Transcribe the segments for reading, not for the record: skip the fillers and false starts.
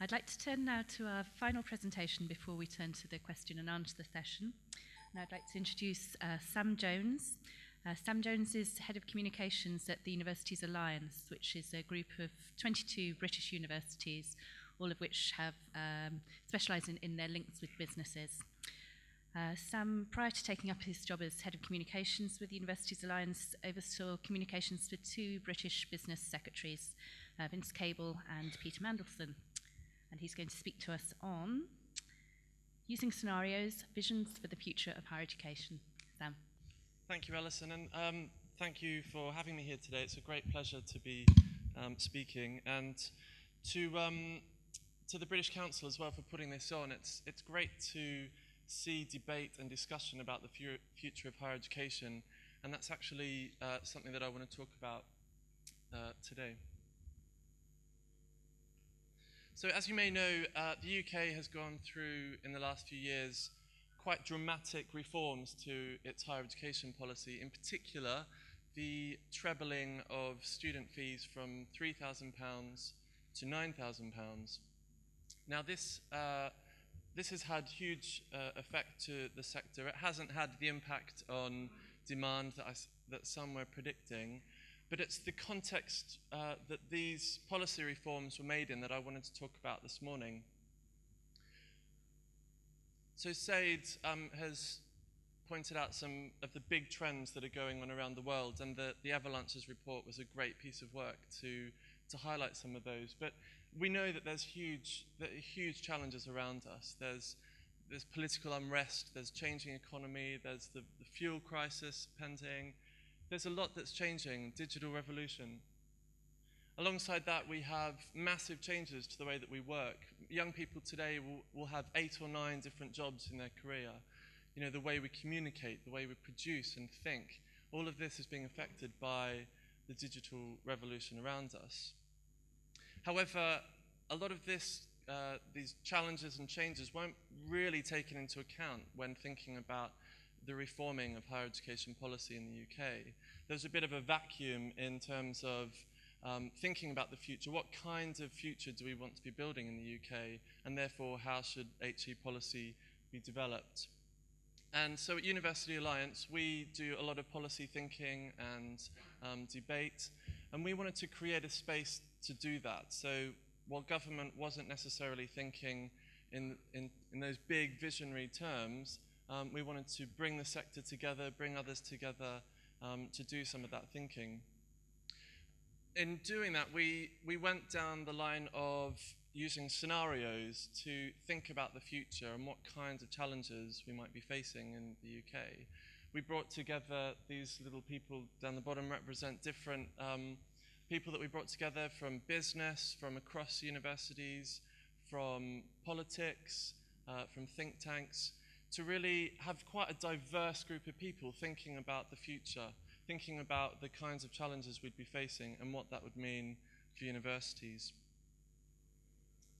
I'd like to turn now to our final presentation before we turn to the question and answer session. And I'd like to introduce Sam Jones. Sam Jones is Head of Communications at the Universities Alliance, which is a group of 22 British universities, all of which have specialise in their links with businesses. Sam, prior to taking up his job as Head of Communications with the Universities Alliance, oversaw communications for two British business secretaries, Vince Cable and Peter Mandelson. And he's going to speak to us on using scenarios, visions for the future of higher education. Sam. Thank you, Alison, and thank you for having me here today. It's a great pleasure to be speaking, and to the British Council as well for putting this on. It's great to see debate and discussion about the future of higher education, and that's actually something that I want to talk about today. So as you may know, the UK has gone through, in the last few years, quite dramatic reforms to its higher education policy, in particular the trebling of student fees from £3,000 to £9,000. Now this has had huge effect to the sector. It hasn't had the impact on demand that some were predicting, but it's the context that these policy reforms were made in that I wanted to talk about this morning. So Said has pointed out some of the big trends that are going on around the world, and the Avalanche's report was a great piece of work to highlight some of those. But we know that there's huge challenges around us. There's political unrest, there's changing economy, there's the fuel crisis pending. There's a lot that's changing, digital revolution. Alongside that, we have massive changes to the way that we work. Young people today will have 8 or 9 different jobs in their career. You know, the way we communicate, the way we produce and think, all of this is being affected by the digital revolution around us. However, a lot of these challenges and changes weren't really taken into account when thinking about the reforming of higher education policy in the UK. There's a bit of a vacuum in terms of thinking about the future. What kind of future do we want to be building in the UK, and therefore how should HE policy be developed? And so at University Alliance, we do a lot of policy thinking and debate, and we wanted to create a space to do that. So while government wasn't necessarily thinking in those big visionary terms, we wanted to bring the sector together, bring others together to do some of that thinking. In doing that, we went down the line of using scenarios to think about the future and what kinds of challenges we might be facing in the UK. We brought together these little people down the bottom, represent different people that we brought together from business, from across universities, from politics, from think tanks, to really have quite a diverse group of people thinking about the future, thinking about the kinds of challenges we'd be facing and what that would mean for universities.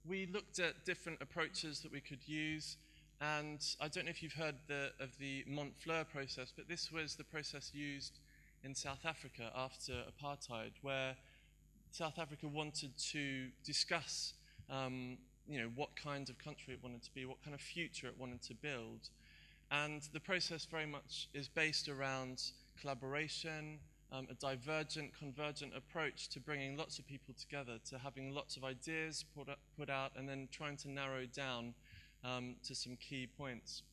We looked at different approaches that we could use, and I don't know if you've heard of the Montfleur process, but this was the process used in South Africa after apartheid, where South Africa wanted to discuss what kind of country it wanted to be, what kind of future it wanted to build. And the process very much is based around collaboration, a divergent, convergent approach to bringing lots of people together, to having lots of ideas put out, and then trying to narrow down to some key points.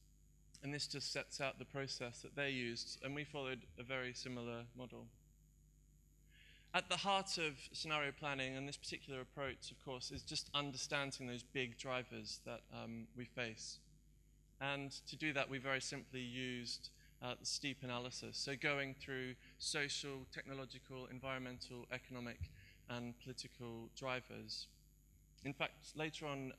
And this just sets out the process that they used, and we followed a very similar model. At the heart of scenario planning, and this particular approach, of course, is just understanding those big drivers that we face. And to do that, we very simply used the STEEP analysis, so going through social, technological, environmental, economic, and political drivers. In fact, later on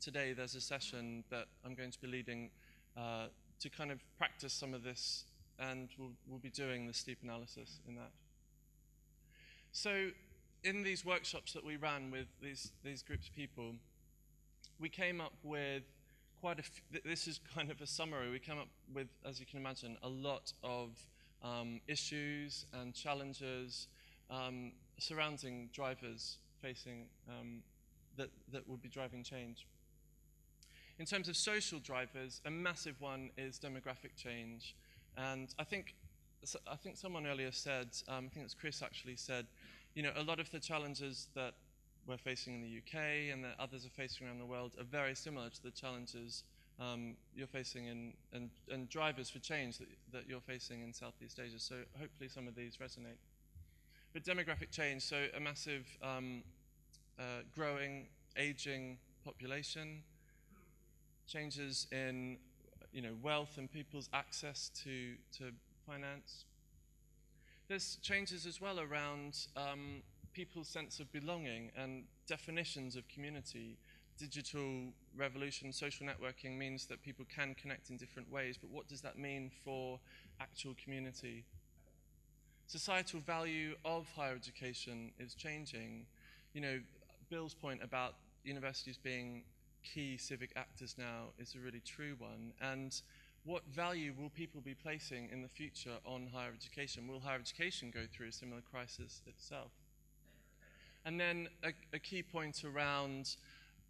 today, there's a session that I'm going to be leading to kind of practice some of this, and we'll be doing the STEEP analysis in that. So in these workshops that we ran with these groups of people, we came up with this is kind of a summary. We came up with, as you can imagine, a lot of issues and challenges surrounding drivers facing that will be driving change. In terms of social drivers, a massive one is demographic change. And I think someone earlier said, I think it's Chris actually said, you know, a lot of the challenges that we're facing in the UK and that others are facing around the world are very similar to the challenges you're facing and drivers for change that you're facing in Southeast Asia. So hopefully some of these resonate. But demographic change, so a massive growing, aging population, changes in wealth and people's access to finance. There's changes as well around people's sense of belonging and definitions of community. Digital revolution, social networking means that people can connect in different ways, but what does that mean for actual community? Societal value of higher education is changing. You know, Bill's point about universities being key civic actors now is a really true one. And what value will people be placing in the future on higher education? Will higher education go through a similar crisis itself? And then a key point around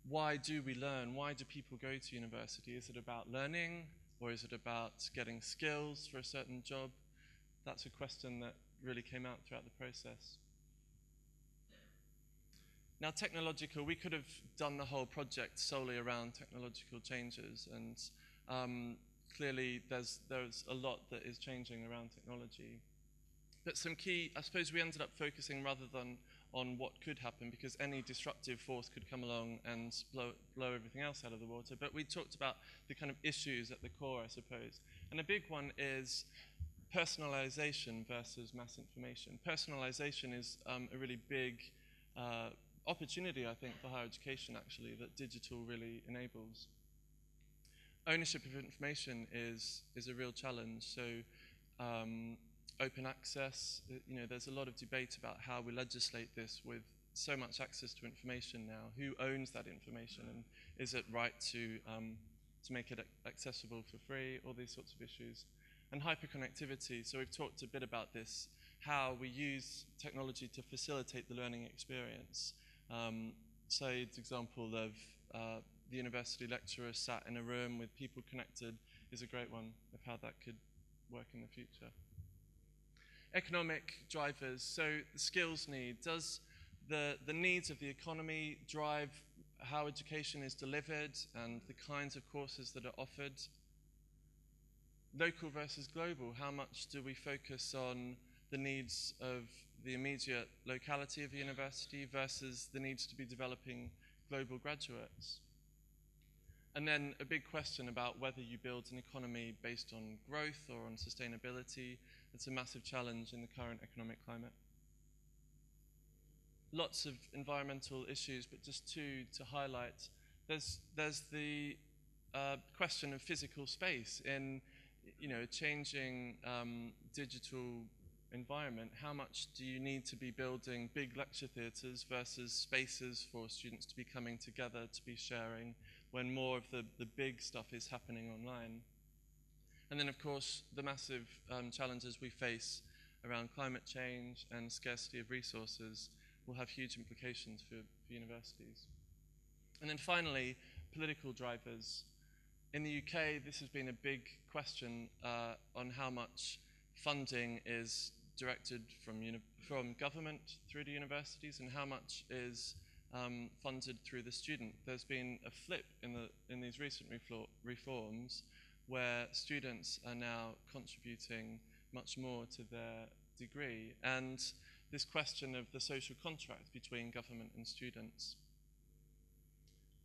why do we learn? Why do people go to university? Is it about learning, or is it about getting skills for a certain job? That's a question that really came out throughout the process. Now, technological, we could have done the whole project solely around technological changes, and clearly there's a lot that is changing around technology. But some key, I suppose we ended up focusing rather than on what could happen, because any disruptive force could come along and blow everything else out of the water. But we talked about the kind of issues at the core, I suppose. And a big one is personalization versus mass information. Personalization is a really big opportunity, I think, for higher education, actually, that digital really enables. Ownership of information is a real challenge. So open access, there's a lot of debate about how we legislate this with so much access to information now. Who owns that information, and is it right to make it accessible for free? All these sorts of issues. And hyperconnectivity, so we've talked a bit about this, how we use technology to facilitate the learning experience. Said's example of the university lecturer sat in a room with people connected is a great one of how that could work in the future. Economic drivers, so the skills need. Does the needs of the economy drive how education is delivered and the kinds of courses that are offered? Local versus global, how much do we focus on the needs of the immediate locality of a university versus the needs to be developing global graduates? And then a big question about whether you build an economy based on growth or on sustainability. It's a massive challenge in the current economic climate. Lots of environmental issues, but just two to highlight. There's the question of physical space in a changing digital environment. How much do you need to be building big lecture theatres versus spaces for students to be coming together, to be sharing, when more of the big stuff is happening online? And then, of course, the massive challenges we face around climate change and scarcity of resources will have huge implications for universities. And then finally, political drivers. In the UK, this has been a big question on how much funding is directed from government through to universities and how much is funded through the student. There's been a flip in these recent reforms where students are now contributing much more to their degree, and this question of the social contract between government and students.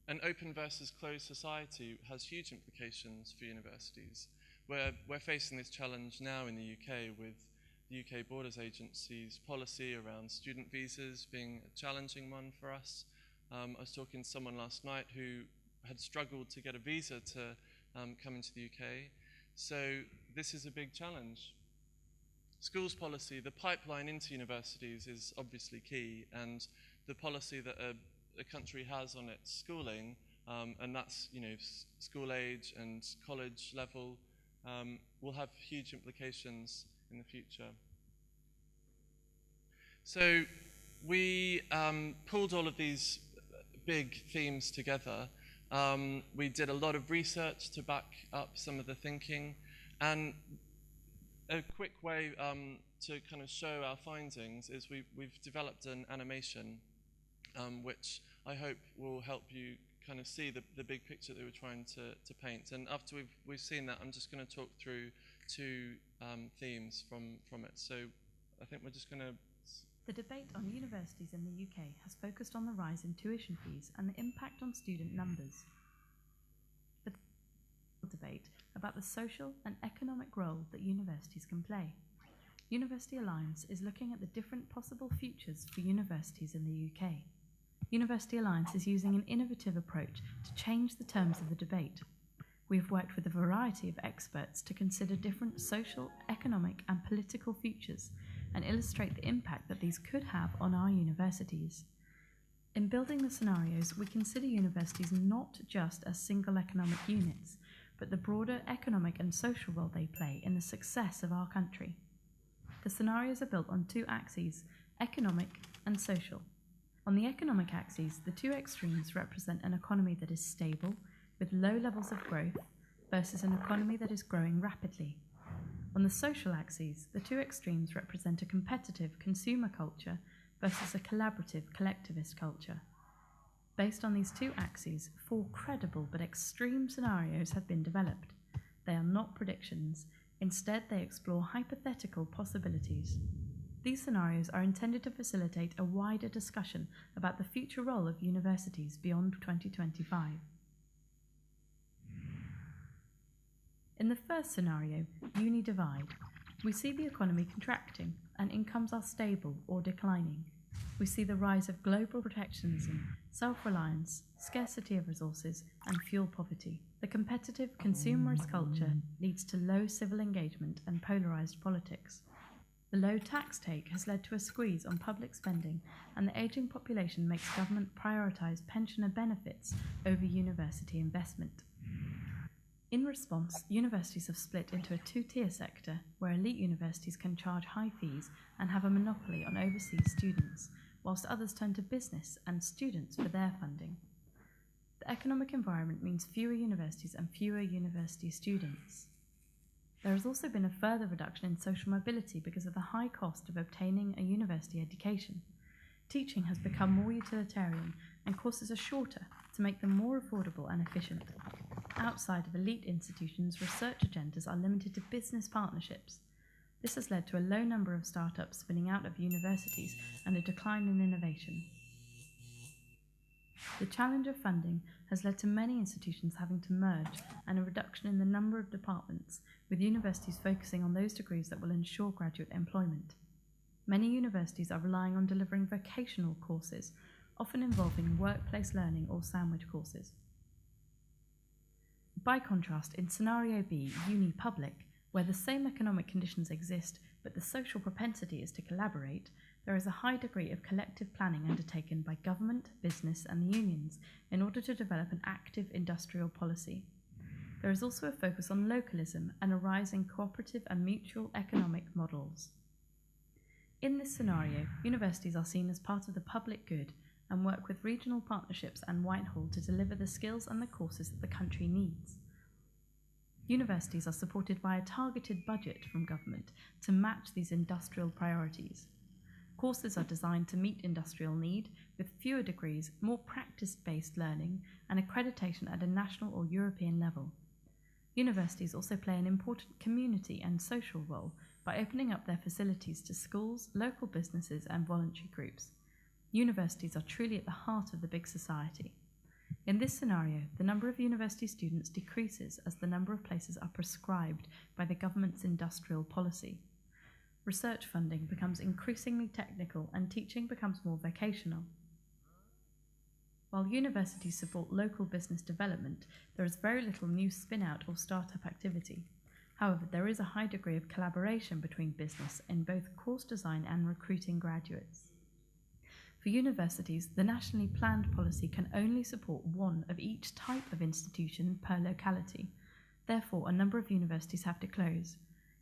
An open versus closed society has huge implications for universities. We're facing this challenge now in the UK with the UK Borders Agency's policy around student visas being a challenging one for us. I was talking to someone last night who had struggled to get a visa to come into the UK. So this is a big challenge. Schools policy, the pipeline into universities is obviously key, and the policy that a country has on its schooling, and that's school age and college level, will have huge implications in the future. So we pulled all of these big themes together. We did a lot of research to back up some of the thinking, and a quick way to kind of show our findings is we've developed an animation which I hope will help you kind of see the big picture that we were trying to paint. And after we've seen that, I'm just going to talk through two themes from it. So I think we're just going to... The debate on universities in the UK has focused on the rise in tuition fees and the impact on student numbers. The debate about the social and economic role that universities can play. University Alliance is looking at the different possible futures for universities in the UK. University Alliance is using an innovative approach to change the terms of the debate. We've worked with a variety of experts to consider different social, economic and political futures and illustrate the impact that these could have on our universities. In building the scenarios, we consider universities not just as single economic units, but the broader economic and social role they play in the success of our country. The scenarios are built on two axes, economic and social. On the economic axis, the two extremes represent an economy that is stable, with low levels of growth, versus an economy that is growing rapidly. On the social axis, the two extremes represent a competitive consumer culture versus a collaborative collectivist culture. Based on these two axes, 4 credible but extreme scenarios have been developed. They are not predictions. Instead, they explore hypothetical possibilities. These scenarios are intended to facilitate a wider discussion about the future role of universities beyond 2025. In the first scenario, Uni Divide, we see the economy contracting and incomes are stable or declining. We see the rise of global protectionism, self-reliance, scarcity of resources, and fuel poverty. The competitive consumerist culture leads to low civil engagement and polarised politics. The low tax take has led to a squeeze on public spending, and the ageing population makes government prioritise pensioner benefits over university investment. In response, universities have split into a 2-tier sector where elite universities can charge high fees and have a monopoly on overseas students, whilst others turn to business and students for their funding. The economic environment means fewer universities and fewer university students. There has also been a further reduction in social mobility because of the high cost of obtaining a university education. Teaching has become more utilitarian and courses are shorter to make them more affordable and efficient. Outside of elite institutions, research agendas are limited to business partnerships. This has led to a low number of startups spinning out of universities and a decline in innovation. The challenge of funding has led to many institutions having to merge and a reduction in the number of departments, with universities focusing on those degrees that will ensure graduate employment. Many universities are relying on delivering vocational courses, often involving workplace learning or sandwich courses. By contrast, in Scenario B, Uni Public, where the same economic conditions exist but the social propensity is to collaborate, there is a high degree of collective planning undertaken by government, business and the unions in order to develop an active industrial policy. There is also a focus on localism and a rise in cooperative and mutual economic models. In this scenario, universities are seen as part of the public good and work with regional partnerships and Whitehall to deliver the skills and the courses that the country needs. Universities are supported by a targeted budget from government to match these industrial priorities. Courses are designed to meet industrial need, with fewer degrees, more practice-based learning, and accreditation at a national or European level. Universities also play an important community and social role by opening up their facilities to schools, local businesses, and voluntary groups. Universities are truly at the heart of the big society. In this scenario, the number of university students decreases as the number of places are prescribed by the government's industrial policy. Research funding becomes increasingly technical and teaching becomes more vocational. While universities support local business development, there is very little new spin-out or start-up activity. However, there is a high degree of collaboration between business in both course design and recruiting graduates. For universities, the nationally planned policy can only support one of each type of institution per locality. Therefore, a number of universities have to close.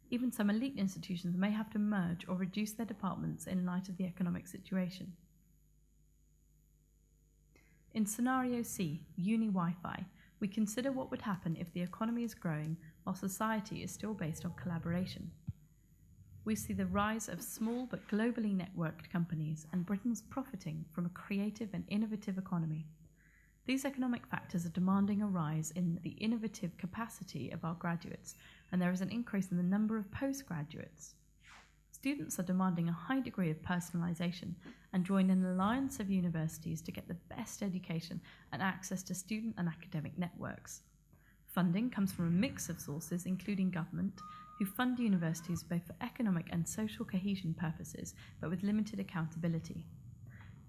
Even some elite institutions may have to merge or reduce their departments in light of the economic situation. In scenario C, Uni Wi-Fi, we consider what would happen if the economy is growing while society is still based on collaboration. We see the rise of small but globally networked companies and Britain's profiting from a creative and innovative economy. These economic factors are demanding a rise in the innovative capacity of our graduates, and there is an increase in the number of postgraduates. Students are demanding a high degree of personalisation and join an alliance of universities to get the best education and access to student and academic networks. Funding comes from a mix of sources, including government, who fund universities both for economic and social cohesion purposes, but with limited accountability.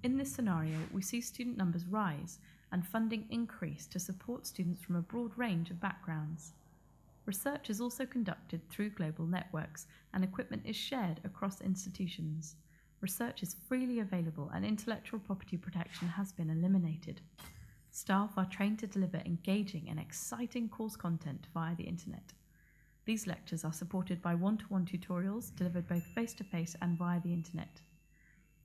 In this scenario, we see student numbers rise and funding increase to support students from a broad range of backgrounds. Research is also conducted through global networks, and equipment is shared across institutions. Research is freely available, and intellectual property protection has been eliminated. Staff are trained to deliver engaging and exciting course content via the internet. These lectures are supported by one-to-one tutorials delivered both face-to-face and via the internet.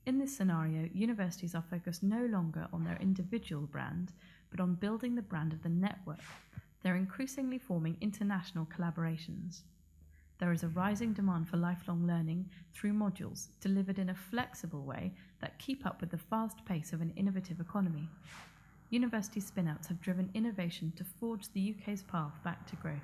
In this scenario, universities are focused no longer on their individual brand, but on building the brand of the network. They're increasingly forming international collaborations. There is a rising demand for lifelong learning through modules delivered in a flexible way that keep up with the fast pace of an innovative economy. University spin-outs have driven innovation to forge the UK's path back to growth.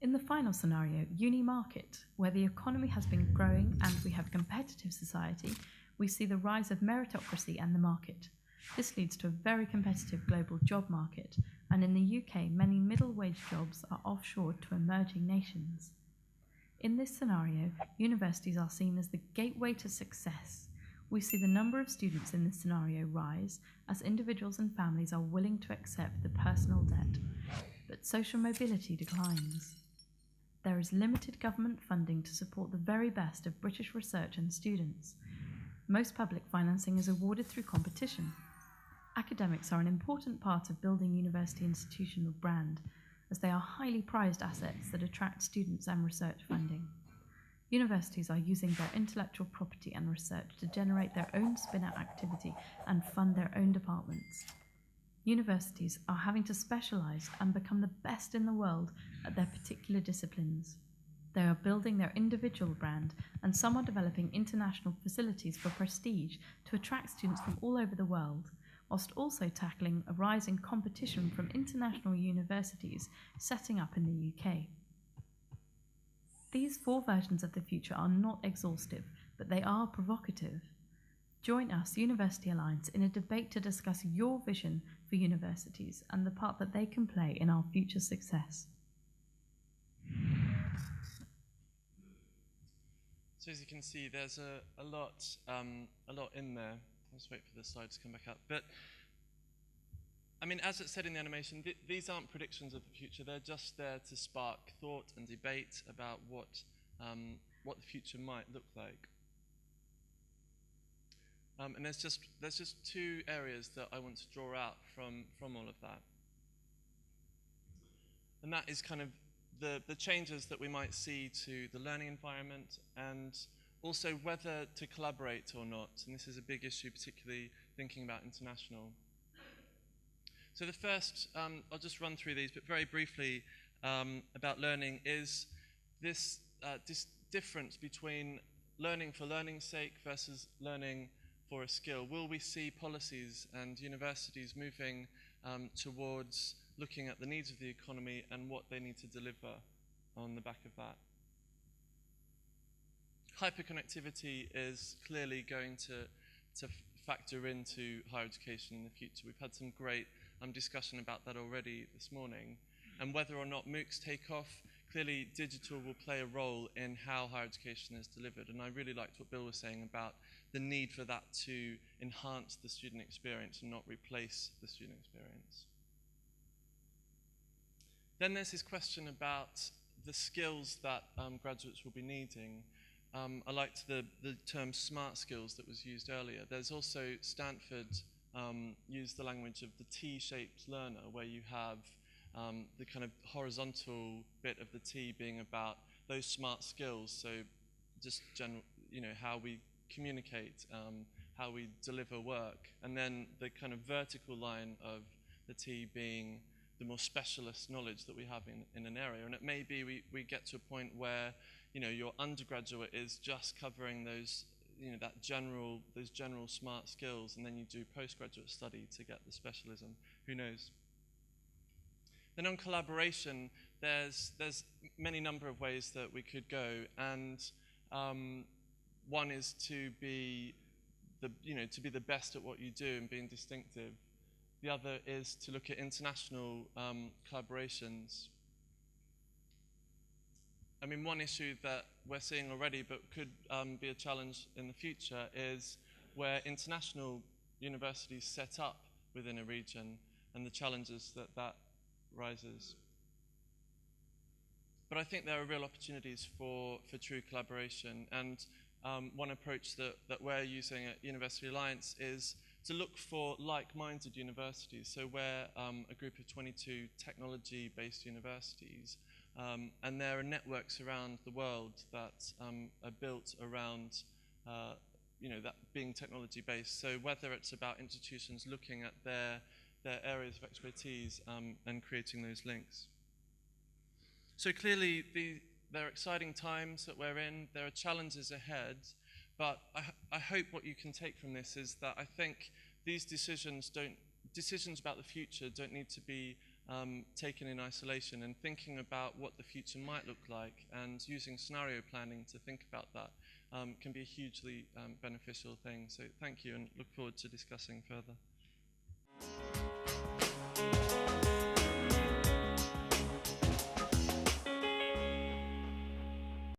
In the final scenario, uni market, where the economy has been growing and we have a competitive society, we see the rise of meritocracy and the market. This leads to a very competitive global job market, and in the UK, many middle-wage jobs are offshored to emerging nations. In this scenario, universities are seen as the gateway to success. We see the number of students in this scenario rise as individuals and families are willing to accept the personal debt, but social mobility declines. There is limited government funding to support the very best of British research and students. Most public financing is awarded through competition. Academics are an important part of building university institutional brand, as they are highly prized assets that attract students and research funding. Universities are using their intellectual property and research to generate their own spin-out activity and fund their own departments. Universities are having to specialise and become the best in the world at their particular disciplines. They are building their individual brand, and some are developing international facilities for prestige to attract students from all over the world, whilst also tackling a rising competition from international universities setting up in the UK. These 4 versions of the future are not exhaustive, but they are provocative. Join us, University Alliance, in a debate to discuss your vision for universities and the part that they can play in our future success. So as you can see, there's a lot in there. Let's wait for the slide to come back up. But I mean, as it said in the animation, these aren't predictions of the future. They're just there to spark thought and debate about what the future might look like. And there's just 2 areas that I want to draw out from all of that. And that is kind of the changes that we might see to the learning environment, and also whether to collaborate or not. And this is a big issue, particularly thinking about international. So the first, I'll just run through these, but very briefly about learning, is this difference between learning for learning's sake versus learning for a skill. Will we see policies and universities moving towards looking at the needs of the economy and what they need to deliver on the back of that? Hyperconnectivity is clearly going to factor into higher education in the future. We've had some great discussion about that already this morning. And whether or not MOOCs take off, clearly digital will play a role in how higher education is delivered. And I really liked what Bill was saying about the need for that to enhance the student experience and not replace the student experience. Then there's this question about the skills that graduates will be needing. I liked the term smart skills that was used earlier. There's also Stanford used the language of the T-shaped learner, where you have the kind of horizontal bit of the T being about those smart skills. So just general, how we communicate, how we deliver work, and then the kind of vertical line of the T being the more specialist knowledge that we have in an area. And it may be we get to a point where, you know, your undergraduate is just covering those, you know, those general smart skills, and then you do postgraduate study to get the specialism. Who knows? Then on collaboration, there's many number of ways that we could go, and one is to be the best at what you do and being distinctive. The other is to look at international collaborations. I mean, one issue that we're seeing already, but could be a challenge in the future, is where international universities set up within a region and the challenges that raises. But I think there are real opportunities for true collaboration, and one approach that we're using at University Alliance is to look for like-minded universities. So we're a group of 22 technology-based universities, and there are networks around the world that are built around that being technology-based. So whether it's about institutions looking at their areas of expertise and creating those links. So clearly, there are exciting times that we're in. There are challenges ahead, but I hope what you can take from this is that I think these decisions about the future don't need to be taken in isolation, and thinking about what the future might look like and using scenario planning to think about that can be a hugely beneficial thing. So thank you, and look forward to discussing further.